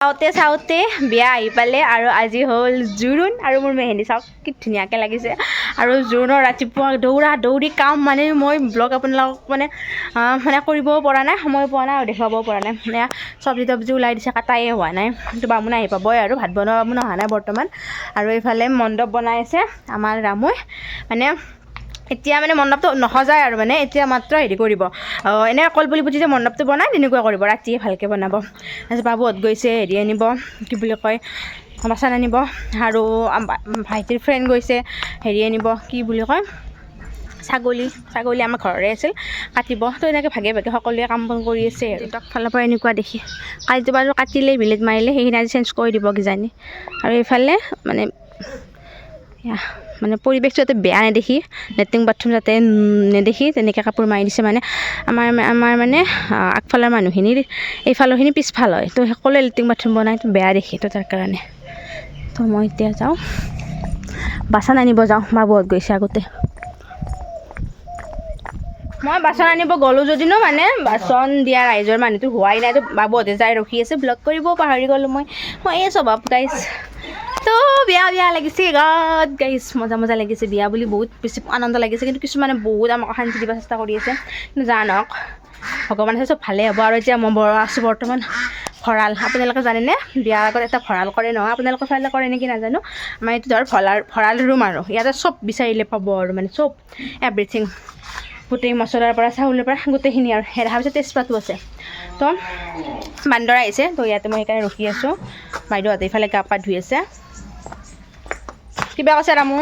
চাওঁতে বিয়া আহি পালে আৰু আজি হ'ল জোৰোণ আৰু মোৰ মেহেন্দি চাওক কি ধুনীয়াকৈ লাগিছে আৰু জোৰোণৰ ৰাতিপুৱা দৌৰি কাম মানে মই ব্লগ আপোনালোকক মানে কৰিবও পৰা নাই সময় পোৱা নাই আৰু দেখুৱাবও পৰা নাই মানে চব্জি তব্জি ওলাই দিছে কাটাই হোৱা নাই কিন্তু বামুণ আহি পাবই আৰু ভাত বনোৱা বামুণ অহা নাই বৰ্তমান আৰু এইফালে মণ্ডপ বনাই আছে আমাৰ ৰামুই মানে এতিয়া মানে মণ্ডপটো নসজায় আৰু মানে এতিয়া মাত্ৰ হেৰি কৰিব এনে কলপুলি পুতি যে মণ্ডপটো বনাই তেনেকুৱা কৰিব ৰাতিয়ে ভালকৈ বনাব তাৰপিছত বাবুহঁত গৈছে হেৰি আনিব কি বুলি কয় বাচন আনিব আৰু ভাইটিৰ ফ্ৰেণ্ড গৈছে হেৰি আনিব কি বুলি কয় ছাগলী আমাৰ ঘৰৰে আছিল কাটিব তো এনেকৈ ভাগে ভাগে সকলোৱে কাম বন কৰি আছে আৰু তাক ফালৰ পৰা এনেকুৱা দেখি কালিটো বাৰু কাটিলেই বিলেট মাৰিলে সেইখিনি আজি চেঞ্জ কৰি দিব কিজানি আৰু এইফালে মানে পৰিৱেশটো যাতে বেয়া নেদেখি লেট্ৰিন বাথৰুম যাতে নেদেখি তেনেকৈ কাপোৰ মাৰি দিছে মানে আমাৰ মানে আগফালৰ মানুহখিনিৰ এইফালৰখিনি পিছফাল হয় তো সকলোৱে লেট্ৰিন বাথৰুম বনাই তো বেয়া দেখি তো তাৰ কাৰণে তো মই এতিয়া যাওঁ বাচন আনিব যাওঁ বাবুহঁত গৈছে আগতে মই বাচন আনিব গ'লোঁ যদিনো মানে বাচন দিয়া ৰাইজৰ মানুহটো হোৱাই নাই তো বাবুহঁতে যাই ৰখি আছে ব্লগ কৰিবও পাহৰি গ'লোঁ মই এই স্বভাৱ গাইছ তো বিয়া লাগিছে গাইছ মজা লাগিছে বিয়া বুলি বহুত বেছি আনন্দ লাগিছে কিন্তু কিছুমানে বহুত আমাক অশান্তি দিব চেষ্টা কৰি আছে কিন্তু জানক ভগৱানে চব ভালে হ'ব আৰু এতিয়া মই আছোঁ বৰ্তমান ভঁৰাল আপোনালোকে জানেনে বিয়াৰ আগত এটা ভঁৰাল কৰে নহয় আপোনালোকৰ ফালে কৰে নেকি নাজানো আমাৰ এইটো ধৰ ভঁৰাল ৰুম আৰু ইয়াতে চব বিচাৰিলে পাব আৰু মানে চব এভৰিথিং গোটেই মছলাৰ পৰা চাউলৰ পৰা গোটেইখিনি আৰু দেখা পিছত তেজপাতো আছে তো বান্দৰ আহিছে তো ইয়াতে মই সেইকাৰণে ৰখি আছোঁ বাইদেউহঁতে এইফালে গা পা ধুই আছে কিবা কৈছে ৰামু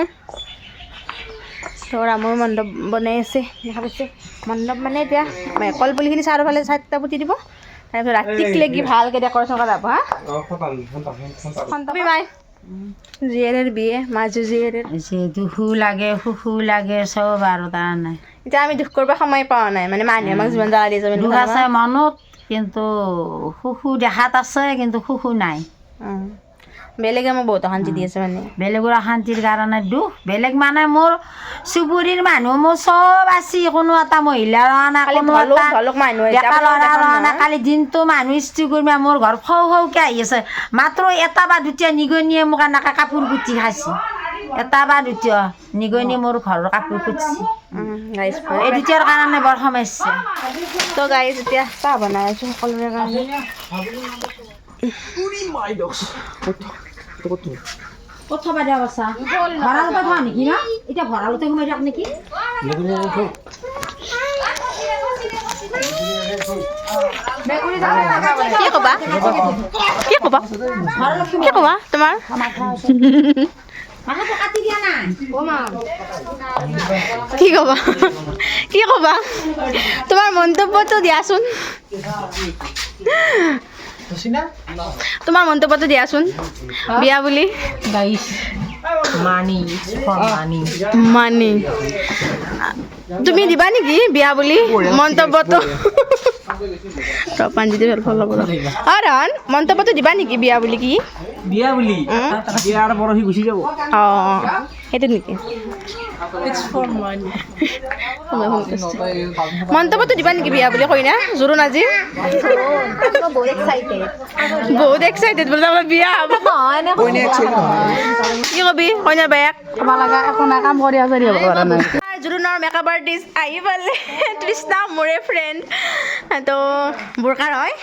তো ৰামুৰ মণ্ডপ বনাই আছে দেখা পাইছে মণ্ডপ মানে এতিয়া কলপুলিখিনি চাৰিওফালে চাৰিটা পুতি দিব তাৰপিছত ৰাতিক লাগি ভালকৈ ডেক'ৰেশ্যন কৰা যাব মাই জীয়েৰেৰ বিয়ে মাজু জীয়েৰেৰ দুখো লাগে সুখো লাগে চব আৰু তাৰমানে এতিয়া আমি দুখ কৰিব সময় পোৱা নাই মানে মানুহে আমাক যিমান জ্বালা দিয়ে দুখ আছে মনত কিন্তু সুখো দেখাত আছে কিন্তু সুখো নাই বেলেগে মোক বহুত অশান্তি দি আছে মানে বেলেগৰ অশান্তিৰ কাৰণে দুখ বেলেগ মানে মোৰ চুবুৰীৰ মানুহ মোৰ চব আছে কোনো এটা মহিলাৰ কালি দিনটো মানুহ ইস্ত্ৰি কৰি মোৰ ঘৰ সৌকে আহি আছে মাত্ৰ এটা বা দুটা নিগনিয়ে মোক এনেকৈ কাপোৰ কুটি খাইছে এটা বা দুটা নিগনি মোৰ ঘৰৰ কাপোৰ কুটিছে এই দুটাৰ কাৰণে বৰ সমস্যা তো গাইজ এতিয়া চাহ বনাই আছোঁ সকলোৰে কাৰণে ক'ত থবা দিয়া বাচ্ছা ভঁৰালতে থোৱা নেকি ন এতিয়া ভঁৰালতে সোমাই যাওক নেকি কি ক'বা তোমাৰ কি ক'বা তোমাৰ মন্তব্যটো দিয়াচোন তোমাৰ মন্তব্যটো দিয়াচোন বিয়া বুলি মানি তুমি দিবা নেকি বিয়া বুলি মন্তব্যটো মন্তব্যটো দিবা নেকি বিয়া বুলি কি বিয়া বুলি বিয়াৰ পৰহি গুচি যাব সেইটো নেকি মন্তব্যটো দিবা নেকি বিয়া বুলি কইনা জোৰোণ আজি বহুত এক্সাইটেড বোলে আমাৰ বিয়া হ'ব কি কবি কইনাৰ বায়েক কাম কৰি আছে জোৰোণৰ মেকআপ আৰ্টিষ্ট আহি পালে তৃষ্ণা মোৰে ফ্ৰেণ্ড তো বোৰকাৰ হয়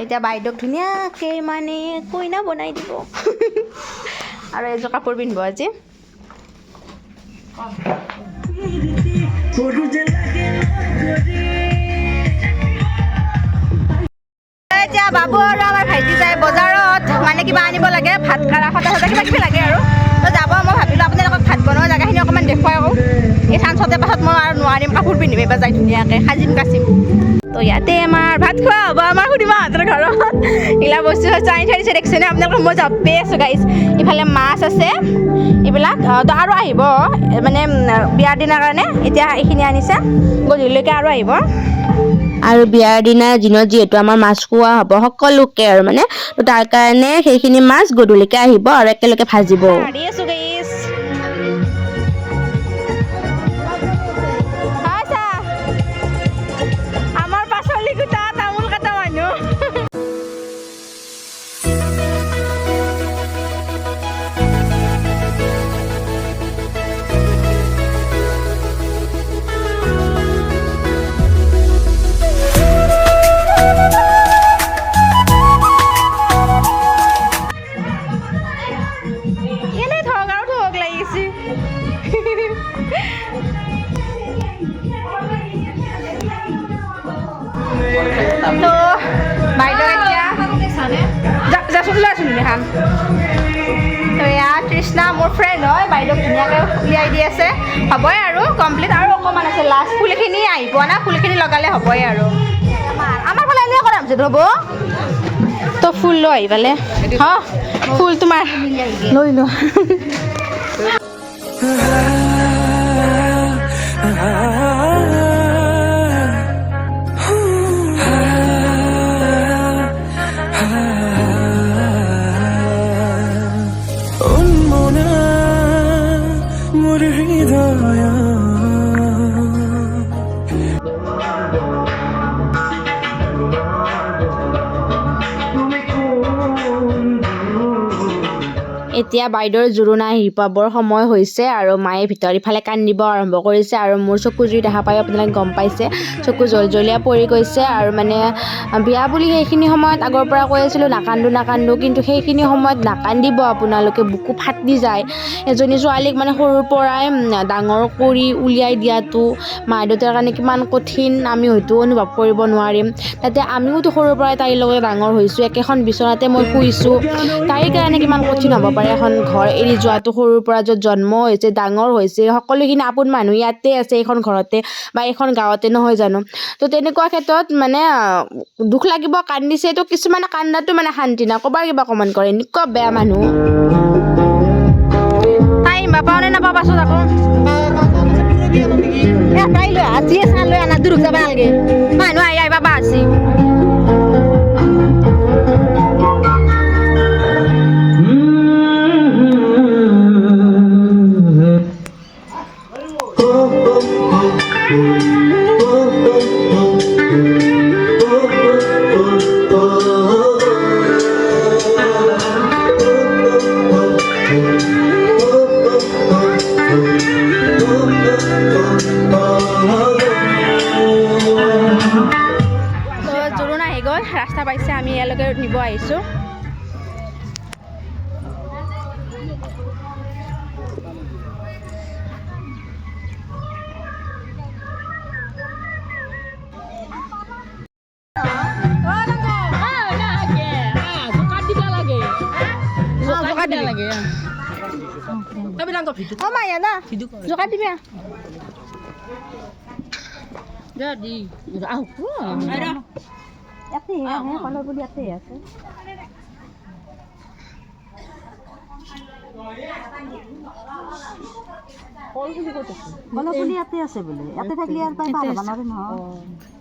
এতিয়া বাইদেউক ধুনীয়াকৈ মানে কইনা বনাই দিব আৰু এযোৰ কাপোৰ পিন্ধিব আজি এতিয়া বাবু আৰু আমাৰ ভাইটি যায় বজাৰত মানে কিবা আনিব লাগে ভাত খাৰা সদা কিবা কিবি লাগে আৰু তো যাব মই ভাবিলোঁ আপোনালোকক ভাত বনোৱা জেগাখিনি অকণমান দেখুৱাই আকৌ এই চাঞ্চতে পাছত মই আৰু নোৱাৰিম কাপোৰ পিন্ধিম এইবাৰ যাই ধুনীয়াকৈ সাজিম কাচিম তো ইয়াতে আমাৰ ভাত খোৱা হ'ব আমাৰ সুধিমাহঁতৰ ঘৰত এইবিলাক বস্তু চাই ঠাইছে দেখিছেনে আপোনালোকক মই যাবই আছোঁ গাইছ ইফালে মাছ আছে এইবিলাক তো আৰু আহিব মানে বিয়াৰ দিনাৰ কাৰণে এতিয়া এইখিনি আনিছে গধূলিলৈকে আৰু আহিব আৰু বিয়াৰ দিনত যিহেতু আমাৰ মাছ খোৱা হ'ব সকলোকে আৰু মানে তো তাৰ কাৰণে সেইখিনি মাছ গধূলিকৈ আহিব আৰু একেলগে ভাজিব খাম তো এয়া তৃষ্ণা মোৰ ফ্ৰেণ্ড হয় বাইদেউক ধুনীয়াকৈ উলিয়াই দি আছে হ'বই আৰু কমপ্লিট আৰু অকণমান আছে লাষ্ট ফুলখিনি আহি পোৱা না ফুলখিনি লগালে হ'বই আৰু আমাৰ ফালে এনেই কৰা হৈছে হ'ব তো ফুল লৈ আহি পালে ফুল তোমাৰ লৈ লো এতিয়া বাইদেউৰ জোৰোণা আহি পাবৰ সময় হৈছে আৰু মায়ে ভিতৰত ইফালে কান্দিব আৰম্ভ কৰিছে আৰু মোৰ চকু জুই দেখা পাই আপোনালোকে গম পাইছে চকু জলজলীয়া পৰি গৈছে আৰু মানে বিয়া বুলি সেইখিনি সময়ত আগৰ পৰা কৈ আছিলোঁ নাকান্দো কিন্তু সেইখিনি সময়ত নাকান্দিব আপোনালোকে বুকু ফাটি যায় এজনী ছোৱালীক মানে সৰুৰ পৰাই ডাঙৰ কৰি উলিয়াই দিয়াটো মা দেউতাৰ কাৰণে কিমান কঠিন আমি হয়তো অনুভৱ কৰিব নোৱাৰিম তাতে আমিওতো সৰুৰ পৰাই তাইৰ লগত ডাঙৰ হৈছোঁ একেখন বিচনাতে মই শুইছোঁ তাইৰ কাৰণে কিমান কঠিন হ'ব পাৰে এখন ঘৰ এৰি যোৱাটো সৰুৰ পৰা য'ত জন্ম হৈছে ডাঙৰ হৈছে সকলোখিনি আপোন মানুহ ইয়াতে আছে এইখন ঘৰতে বা এইখন গাঁৱতে নহয় জানো তো তেনেকুৱা ক্ষেত্ৰত মানে দুখ লাগিব কান্দিছে তো কিছুমানে কান্দাটো মানে শান্তি না ক'বাৰ কিবা কমেণ্ট কৰে এনেকুৱা বেয়া মানুহ টাইম পাওঁ নে নাপাওঁ পাছত আকৌ তাই লৈ আজিয়ে চাহ লৈ আনা দূৰক যাব নালাগে মানুহ আহি আহিবা বাছি জোৰোণ আহি গ'ল ৰাস্তা পাইছে আমি ইয়ালৈকে নিব আহিছোঁ জোকা দিবি Jadi, udah aku. ইয়াতে আহে কলৰ পুলি ইয়াতে আছে কলৰ পুলি ইয়াতে আছে বোলে ইয়াতে থাকিলে আৰু পাই ভাল হ'ব নহয়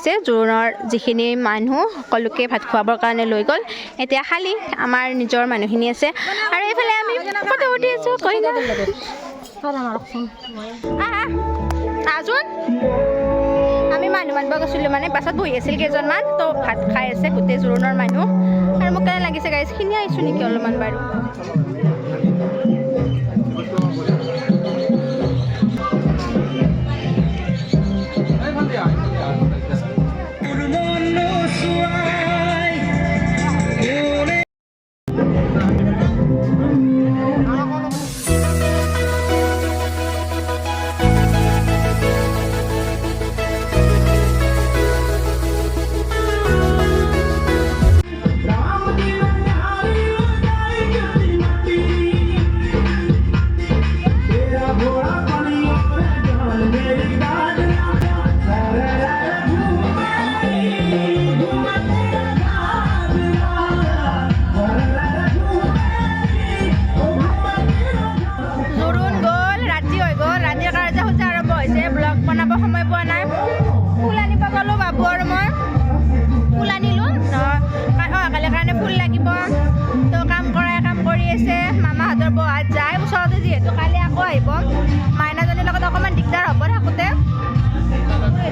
গৈছে জোৰোণৰ যিখিনি মানুহ সকলোকে ভাত খুৱাবৰ কাৰণে লৈ গ'ল এতিয়া খালি আমাৰ নিজৰ মানুহখিনি আছে আৰু এইফালে আমি ফটো উঠি আছোঁ কৈ না আছোন আমি মানুহ মাতিব গৈছিলোঁ মানে পাছত বহি আছিল কেইজনমান তো ভাত খাই আছে গোটেই জোৰোণৰ মানুহ আৰু মোক কেনে লাগিছে গাইজ খিনি আহিছোঁ নেকি অলপমান বাৰু সময় পোৱা নাই ফুল আনিব গ'লোঁ বাবু আৰু মই ফুল আনিলোঁ কালিৰ কাৰণে ফুল লাগিব তো কাম কৰি আছে মামাহঁতৰ বহাত যায় ওচৰতে যিহেতু কালি আকৌ আহিব মাইনাজনীৰ লগত অকণমান দিগদাৰ হ'ব থাকোঁতে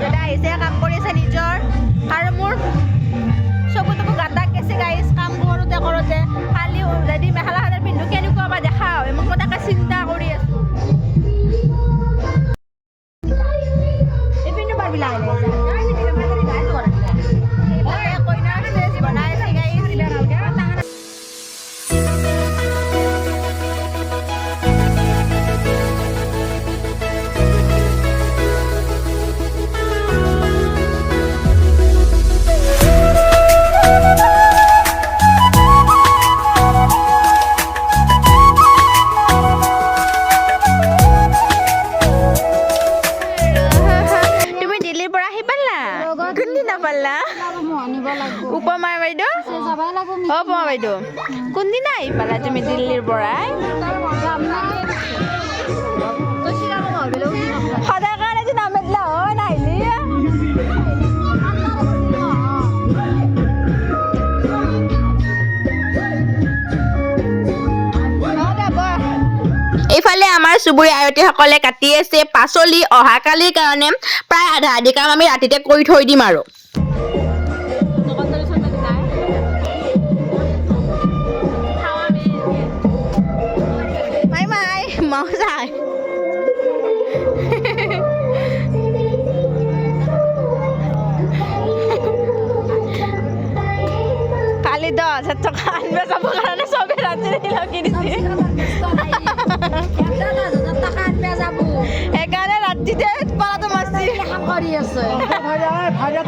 দাদা আহিছে কাম কৰি আছে নিজৰ আৰু মোৰ চকুতকো গাটা গেছে গাইজ কাম কৰোঁতে কালি যদি মেখেলা চাদৰ পিন্ধো কেনেকুৱা বা দেখা হয় মোক মই তাকে চিন্তা কৰি আছোঁ উপমা বাইদেউ উপমা বাইদেউ কোনদিনা আহি পালা তুমি দিল্লীৰ পৰাই সদায় কাৰণে যে নামেদিলা হয় নাহিলি এইফালে আমাৰ চুবুৰীয়া আয়তীসকলে কাটি আছে পাচলি অহাকালিৰ কাৰণে প্ৰায় আধা আধি কাম আমি ৰাতিতে কৰি থৈ দিম আৰু máu dài কালি 10,000 টকা আনবে যাব কাৰণে সবে ৰাতি লাগি দিছে সেইকাৰণে ৰাতিতে পালাটো মাছি কাম কৰি আছে ভাইয়া